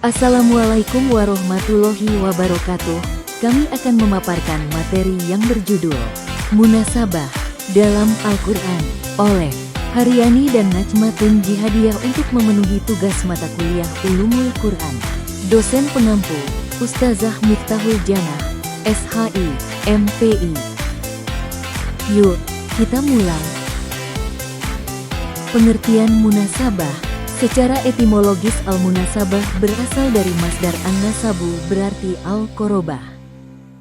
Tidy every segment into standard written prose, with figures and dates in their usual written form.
Assalamualaikum warahmatullahi wabarakatuh. Kami akan memaparkan materi yang berjudul Munasabah dalam Al-Quran oleh Haryani dan Najmatun Jihadiyah untuk memenuhi tugas mata kuliah Ulumul Quran. Dosen pengampu Ustazah Miftahul Janah, SHI, MPI. Yuk, kita mulai. Pengertian munasabah. Secara etimologis al-munasabah berasal dari masdar an-nasabu berarti al-qorobah.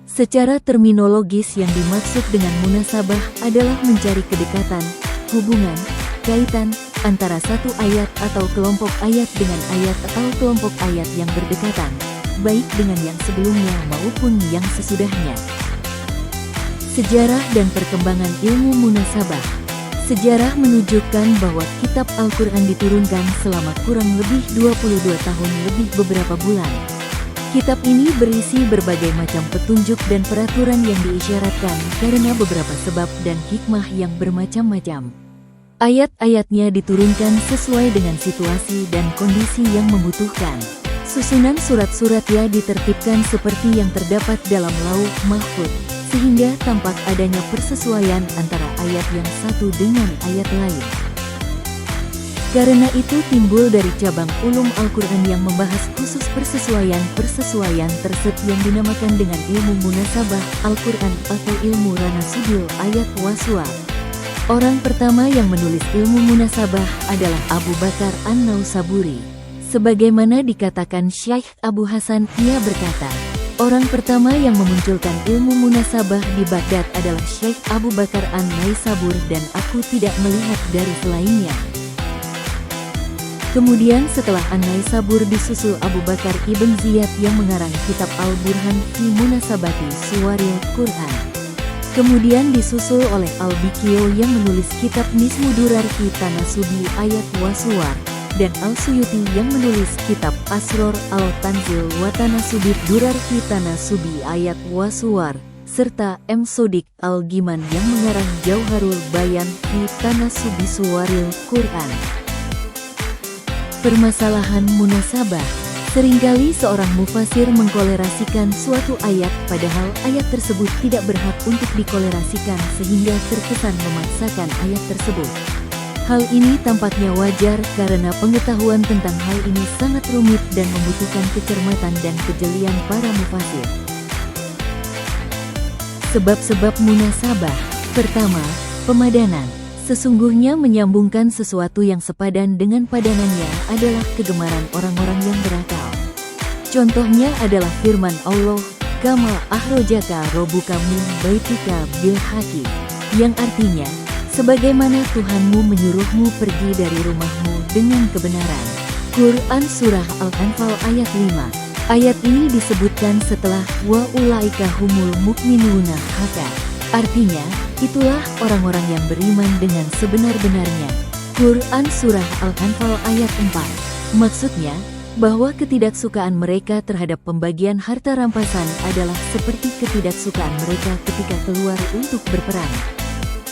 Secara terminologis yang dimaksud dengan munasabah adalah mencari kedekatan, hubungan, kaitan, antara satu ayat atau kelompok ayat dengan ayat atau kelompok ayat yang berdekatan, baik dengan yang sebelumnya maupun yang sesudahnya. Sejarah dan perkembangan ilmu munasabah. Sejarah menunjukkan bahwa kitab Al-Quran diturunkan selama kurang lebih 22 tahun lebih beberapa bulan. Kitab ini berisi berbagai macam petunjuk dan peraturan yang diisyaratkan karena beberapa sebab dan hikmah yang bermacam-macam. Ayat-ayatnya diturunkan sesuai dengan situasi dan kondisi yang membutuhkan. Susunan surat-suratnya ditertibkan seperti yang terdapat dalam Lauh Mahfuz, sehingga tampak adanya persesuaian antara ayat yang satu dengan ayat lain. Karena itu timbul dari cabang ulum Al-Quran yang membahas khusus persesuaian tersebut yang dinamakan dengan ilmu munasabah Al-Quran atau ilmu ranasudul ayat waswa. Orang pertama yang menulis ilmu munasabah adalah Abu Bakar An-Nausaburi. Sebagaimana dikatakan Syekh Abu Hasan, ia berkata, orang pertama yang memunculkan ilmu munasabah di Baghdad adalah Syekh Abu Bakar An-Naisabur dan aku tidak melihat dari selainnya. Kemudian setelah An-Naisabur disusul Abu Bakar Ibn Ziyad yang mengarang kitab Al-Burhan fi Munasabati Suwaril Quran. Kemudian disusul oleh Al-Bikio yang menulis kitab Nismudurar fi Tanasubi Ayat Wasuwar, dan Al-Suyuti yang menulis kitab Asror Al-Tanzil wa Tanasubid Durar fi Tanasubi Ayat Wasuwar, serta M. Sodik Al-Giman yang mengarang Jauharul Bayan fi Tanasubi Suwaril Quran. Permasalahan munasabah. Seringkali seorang mufasir mengkolerasikan suatu ayat padahal ayat tersebut tidak berhak untuk dikolerasikan sehingga terkesan memaksakan ayat tersebut. Hal ini tampaknya wajar karena pengetahuan tentang hal ini sangat rumit dan membutuhkan kecermatan dan kejelian para mufasir. Sebab-sebab munasabah. Pertama, pemadanan. Sesungguhnya menyambungkan sesuatu yang sepadan dengan padanannya adalah kegemaran orang-orang yang berakal. Contohnya adalah firman Allah, Kama ahrojaka robuka min baitika bil haqi, yang artinya, sebagaimana Tuhanmu menyuruhmu pergi dari rumahmu dengan kebenaran. Quran Surah Al-Anfal ayat 5. Ayat ini disebutkan setelah wa ulaika humul mukminuna haqqan. Artinya, itulah orang-orang yang beriman dengan sebenar-benarnya. Quran Surah Al-Anfal ayat 4. Maksudnya, bahwa ketidaksukaan mereka terhadap pembagian harta rampasan adalah seperti ketidaksukaan mereka ketika keluar untuk berperang.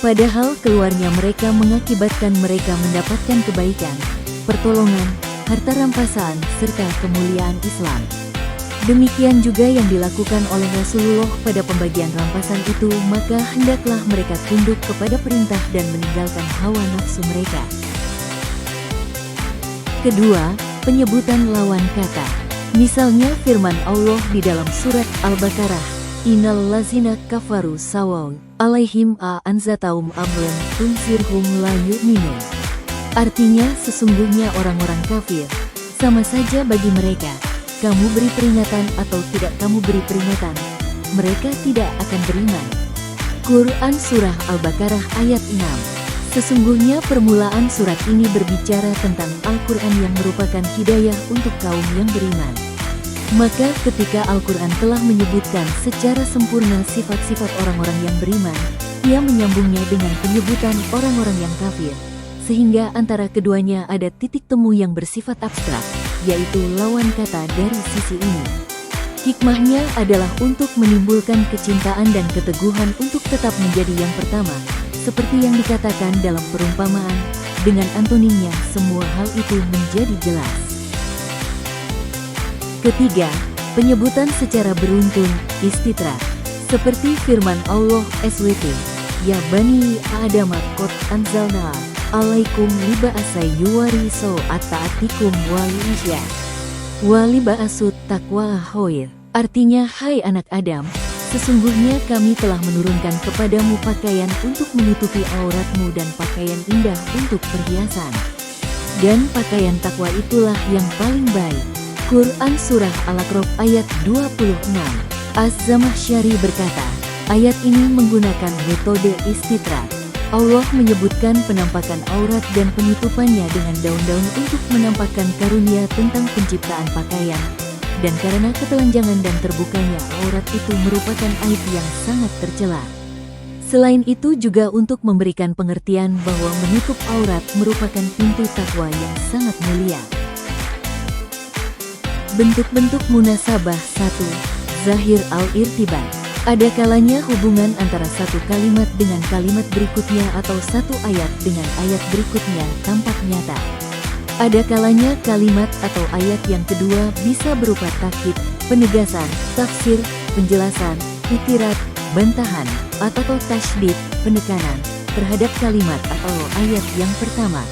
Padahal keluarnya mereka mengakibatkan mereka mendapatkan kebaikan, pertolongan, harta rampasan, serta kemuliaan Islam. Demikian juga yang dilakukan oleh Rasulullah pada pembagian rampasan itu, maka hendaklah mereka tunduk kepada perintah dan meninggalkan hawa nafsu mereka. Kedua, penyebutan lawan kata. Misalnya firman Allah di dalam surat Al-Baqarah, Innal lazina kafaru sawa'un alaihim a anzataum amlan tunzirhum la yu'minun. Artinya sesungguhnya orang-orang kafir, sama saja bagi mereka, kamu beri peringatan atau tidak kamu beri peringatan, mereka tidak akan beriman. Quran Surah Al-Baqarah ayat 6. Sesungguhnya permulaan surat ini berbicara tentang Al-Quran yang merupakan hidayah untuk kaum yang beriman. Maka ketika Al-Quran telah menyebutkan secara sempurna sifat-sifat orang-orang yang beriman, ia menyambungnya dengan penyebutan orang-orang yang kafir, sehingga antara keduanya ada titik temu yang bersifat abstrak, yaitu lawan kata dari sisi ini. Hikmahnya adalah untuk menimbulkan kecintaan dan keteguhan untuk tetap menjadi yang pertama, seperti yang dikatakan dalam perumpamaan, dengan antonimnya semua hal itu menjadi jelas. Ketiga, penyebutan secara beruntun, istitra. Seperti firman Allah SWT, Ya Bani Adam qad anzalna alaikum liba'asay yuwari saw'ataatikum walisya waliba'asut taqwa khair. Artinya, hai anak Adam, sesungguhnya kami telah menurunkan kepadamu pakaian untuk menutupi auratmu dan pakaian indah untuk perhiasan. Dan pakaian takwa itulah yang paling baik. Quran Surah Al-A'raf ayat 26. Az-Zamakhsyari berkata, ayat ini menggunakan metode istitra. Allah menyebutkan penampakan aurat dan penutupannya dengan daun-daun untuk menampakkan karunia tentang penciptaan pakaian. Dan karena ketelanjangan dan terbukanya aurat itu merupakan aib yang sangat tercela. Selain itu juga untuk memberikan pengertian bahwa menutup aurat merupakan pintu takwa yang sangat mulia. Bentuk-bentuk munasabah 1. Zahir al-irtibat. Ada kalanya hubungan antara satu kalimat dengan kalimat berikutnya atau satu ayat dengan ayat berikutnya tampak nyata. Ada kalanya kalimat atau ayat yang kedua bisa berupa takkid, penegasan, tafsir, penjelasan, itirat, bantahan, atau tasydid, penekanan, terhadap kalimat atau ayat yang pertama.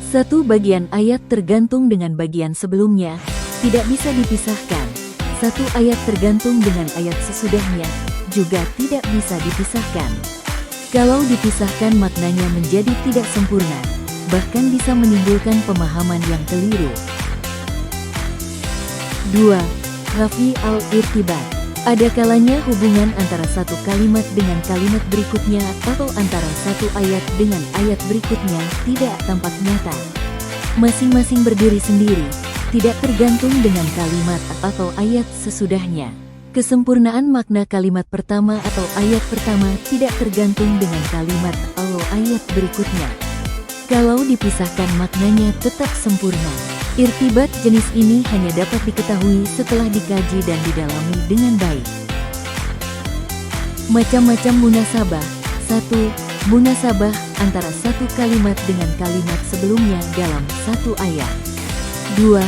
Satu bagian ayat tergantung dengan bagian sebelumnya, tidak bisa dipisahkan. Satu ayat tergantung dengan ayat sesudahnya, juga tidak bisa dipisahkan. Kalau dipisahkan maknanya menjadi tidak sempurna, bahkan bisa menimbulkan pemahaman yang keliru. 2. Rafi al-irtibat. Ada kalanya hubungan antara satu kalimat dengan kalimat berikutnya atau antara satu ayat dengan ayat berikutnya tidak tampak nyata. Masing-masing berdiri sendiri, tidak tergantung dengan kalimat atau ayat sesudahnya. Kesempurnaan makna kalimat pertama atau ayat pertama tidak tergantung dengan kalimat atau ayat berikutnya. Kalau dipisahkan maknanya tetap sempurna. Irtibat jenis ini hanya dapat diketahui setelah dikaji dan didalami dengan baik. Macam-macam munasabah. 1. Munasabah antara satu kalimat dengan kalimat sebelumnya dalam satu ayat. 2.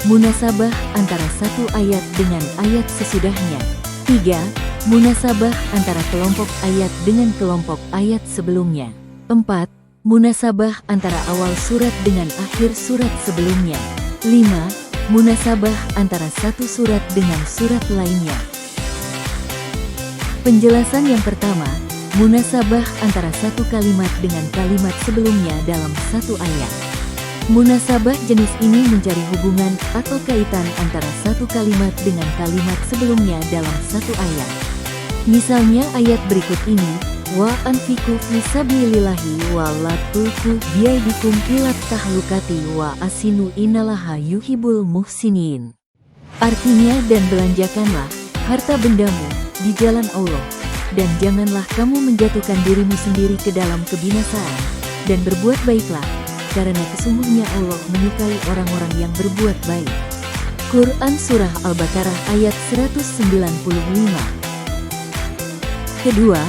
Munasabah antara satu ayat dengan ayat sesudahnya. 3. Munasabah antara kelompok ayat dengan kelompok ayat sebelumnya. 4. Munasabah antara awal surat dengan akhir surat sebelumnya. 5. Munasabah antara satu surat dengan surat lainnya. Penjelasan yang pertama, munasabah antara satu kalimat dengan kalimat sebelumnya dalam satu ayat. Munasabah jenis ini mencari hubungan atau kaitan antara satu kalimat dengan kalimat sebelumnya dalam satu ayat. Misalnya ayat berikut ini, wa anfiqu fi sabilillahi wa la tulqu biaydikum ilat tahlukati wa asinu innallaha yuhibbul muhsinin. Artinya, dan belanjakanlah harta bendamu di jalan Allah, dan janganlah kamu menjatuhkan dirimu sendiri ke dalam kebinasaan, dan berbuat baiklah, karena sesungguhnya Allah menyukai orang-orang yang berbuat baik. Quran Surah Al-Baqarah ayat 195. Kedua,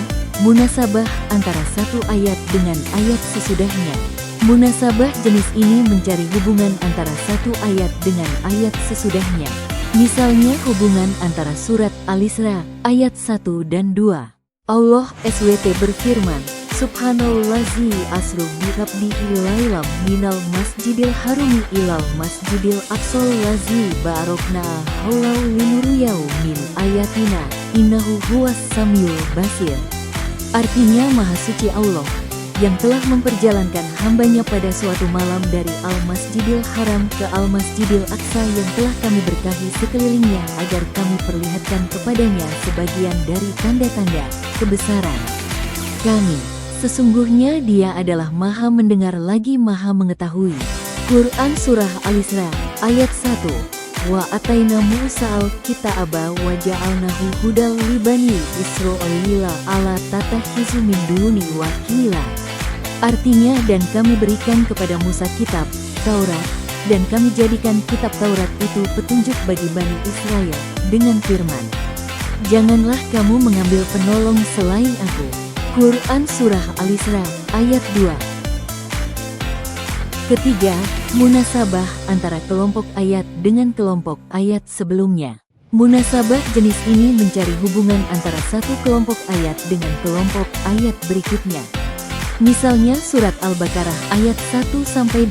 munasabah antara satu ayat dengan ayat sesudahnya. Munasabah jenis ini mencari hubungan antara satu ayat dengan ayat sesudahnya. Misalnya hubungan antara surat Al-Isra ayat 1 dan 2. Allah SWT berfirman, Subhanallazi asru bi'abdihi lailam minal masjidil harumi ilal masjidil aqsal lazi barokna haulau linuriyau min ayatina innahu huwas samiul basir. Artinya, Maha Suci Allah yang telah memperjalankan hambanya pada suatu malam dari Al-Masjidil Haram ke Al-Masjidil Aqsa yang telah kami berkahi sekelilingnya agar kami perlihatkan kepadanya sebagian dari tanda-tanda kebesaran kami. Sesungguhnya Dia adalah Maha mendengar lagi Maha mengetahui. Quran Surah Al-Isra ayat 1. Wa ataina Musa al-kitaba wa ja'alnahu hudal li bani Israila ala tattakhizu min duni wakila. Artinya, dan kami berikan kepada Musa kitab Taurat, dan kami jadikan kitab Taurat itu petunjuk bagi Bani Israel dengan firman, janganlah kamu mengambil penolong selain aku. Quran Surah Al-Isra ayat 2. Ketiga, munasabah antara kelompok ayat dengan kelompok ayat sebelumnya. Munasabah jenis ini mencari hubungan antara satu kelompok ayat dengan kelompok ayat berikutnya. Misalnya surat Al-Baqarah ayat 1-20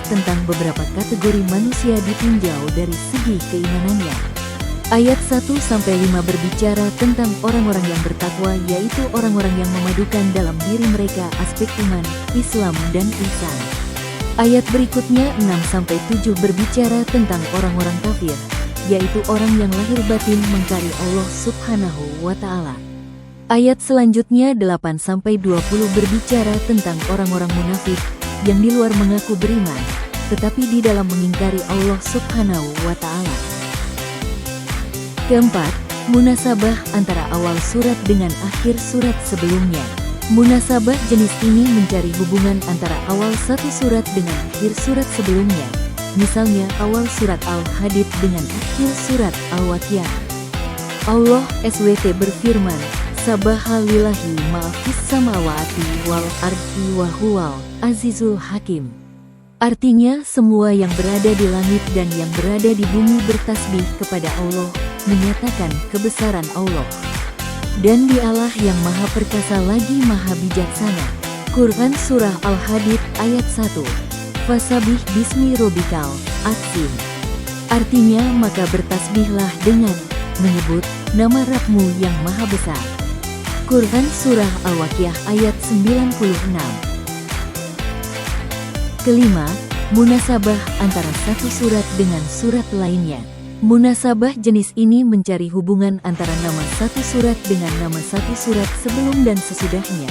tentang beberapa kategori manusia ditinjau dari segi keimanannya. Ayat 1-5 berbicara tentang orang-orang yang bertakwa, yaitu orang-orang yang memadukan dalam diri mereka aspek iman, Islam, dan ihsan. Ayat berikutnya 6-7 berbicara tentang orang-orang kafir, yaitu orang yang lahir batin mengingkari Allah Subhanahu wa Ta'ala. Ayat selanjutnya 8-20 berbicara tentang orang-orang munafik yang di luar mengaku beriman, tetapi di dalam mengingkari Allah Subhanahu wa Ta'ala. Keempat, munasabah antara awal surat dengan akhir surat sebelumnya. Munasabah jenis ini mencari hubungan antara awal satu surat dengan akhir surat sebelumnya. Misalnya awal surat Al-Hadid dengan akhir surat Al-Waqiah. Allah SWT berfirman, Sabahalillahi ma'afis samawati wal ardi wa huwal azizul hakim. Artinya semua yang berada di langit dan yang berada di bumi bertasbih kepada Allah, menyatakan kebesaran Allah. Dan dialah yang maha perkasa lagi maha bijaksana. Quran Surah Al-Hadid ayat 1. Fasabih bismi robikal, Atsin. Artinya maka bertasbihlah dengan menyebut nama Rabbmu yang maha besar. Quran Surah Al-Waqiah ayat 96. Kelima, munasabah antara satu surat dengan surat lainnya. Munasabah jenis ini mencari hubungan antara nama satu surat dengan nama satu surat sebelum dan sesudahnya,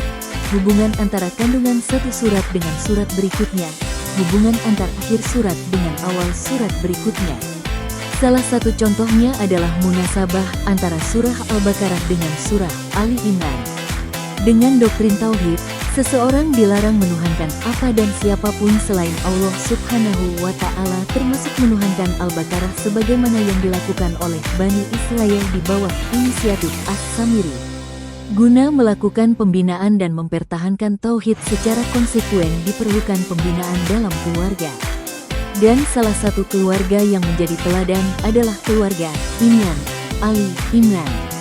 hubungan antara kandungan satu surat dengan surat berikutnya, hubungan antar akhir surat dengan awal surat berikutnya. Salah satu contohnya adalah munasabah antara surah Al-Baqarah dengan surah Ali Imran. Dengan doktrin tauhid, seseorang dilarang menuhankan apa dan siapapun selain Allah Subhanahu wa Ta'ala, termasuk menuhankan Al-Baqarah sebagaimana yang dilakukan oleh Bani Israel di bawah inisiatif As-Samiri. Guna melakukan pembinaan dan mempertahankan tauhid secara konsekuen diperlukan pembinaan dalam keluarga. Dan salah satu keluarga yang menjadi teladan adalah keluarga Imran, Ali Imran.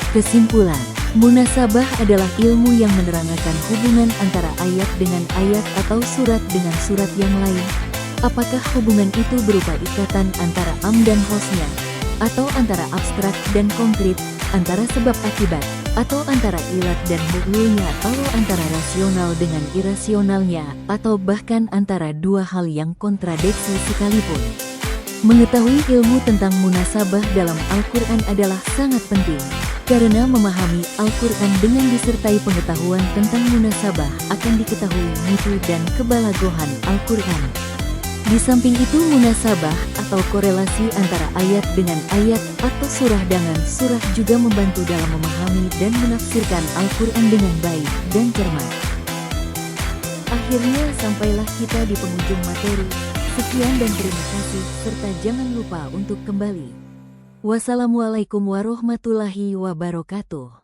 Kesimpulan, munasabah adalah ilmu yang menerangkan hubungan antara ayat dengan ayat atau surat dengan surat yang lain. Apakah hubungan itu berupa ikatan antara am dan khosnya, atau antara abstrak dan konkret, antara sebab akibat, atau antara ilat dan mu'lulnya, atau antara rasional dengan irasionalnya, atau bahkan antara dua hal yang kontradiksi sekalipun. Mengetahui ilmu tentang munasabah dalam Al-Quran adalah sangat penting, karena memahami Al-Quran dengan disertai pengetahuan tentang munasabah akan diketahui mutu dan kebalagohan Al-Quran. Di samping itu, munasabah atau korelasi antara ayat dengan ayat atau surah dengan surah juga membantu dalam memahami dan menafsirkan Al-Quran dengan baik dan cermat. Akhirnya sampailah kita di penghujung materi. Sekian dan terima kasih, serta jangan lupa untuk kembali. Wassalamualaikum warahmatullahi wabarakatuh.